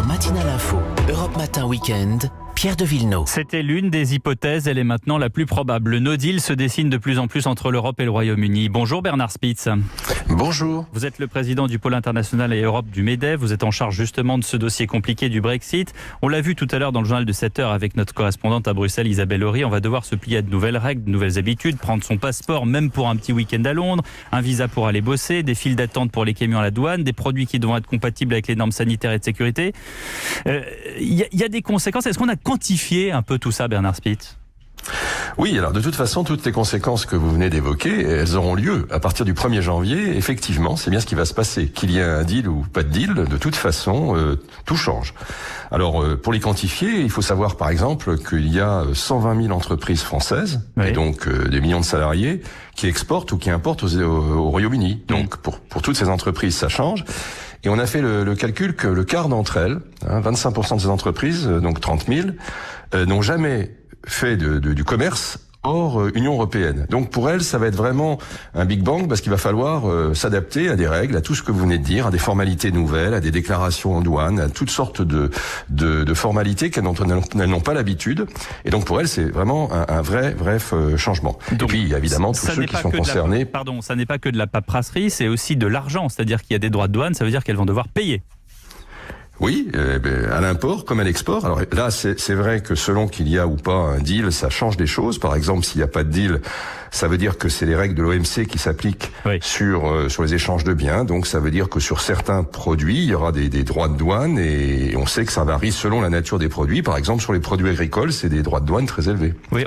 Matinale Info, Europe Matin Week-end, Pierre de Villeneuve. C'était l'une des hypothèses, elle est maintenant la plus probable. Le no deal se dessine de plus en plus entre l'Europe et le Royaume-Uni. Bonjour Bernard Spitz. Bonjour. Vous êtes le président du pôle international et Europe du MEDEF. Vous êtes en charge justement de ce dossier compliqué du Brexit. On l'a vu tout à l'heure dans le journal de 7 heures avec notre correspondante à Bruxelles, Isabelle Horry. On va devoir se plier à de nouvelles règles, de nouvelles habitudes, prendre son passeport même pour un petit week-end à Londres, un visa pour aller bosser, des files d'attente pour les camions à la douane, des produits qui devront être compatibles avec les normes sanitaires et de sécurité. Il y a des conséquences. Est-ce qu'on a quantifié un peu tout ça, Bernard Spitz ? Oui, alors de toute façon, toutes les conséquences que vous venez d'évoquer, elles auront lieu à partir du 1er janvier. Effectivement, c'est bien ce qui va se passer. Qu'il y ait un deal ou pas de deal, de toute façon, tout change. Alors, pour les quantifier, il faut savoir par exemple qu'il y a 120 000 entreprises françaises, oui, et donc des millions de salariés, qui exportent ou qui importent au Royaume-Uni. Donc, pour toutes ces entreprises, ça change. Et on a fait le calcul que le quart d'entre elles, 25% de ces entreprises, donc 30 000, n'ont jamais fait du commerce hors Union européenne. Donc pour elles, ça va être vraiment un big bang parce qu'il va falloir s'adapter à des règles, à tout ce que vous venez de dire, à des formalités nouvelles, à des déclarations en douane, à toutes sortes de formalités qu'elles n'ont pas l'habitude. Et donc pour elles, c'est vraiment un vrai changement. Donc, et puis il y a évidemment tous ceux qui sont concernés. Pardon, ça n'est pas que de la paperasserie, c'est aussi de l'argent. C'est-à-dire qu'il y a des droits de douane, ça veut dire qu'elles vont devoir payer. Oui, à l'import comme à l'export. Alors là, c'est vrai que selon qu'il y a ou pas un deal, ça change des choses. Par exemple, s'il n'y a pas de deal, ça veut dire que c'est les règles de l'OMC qui s'appliquent, oui, sur les échanges de biens. Donc ça veut dire que sur certains produits, il y aura des droits de douane et on sait que ça varie selon la nature des produits. Par exemple, sur les produits agricoles, c'est des droits de douane très élevés. Oui,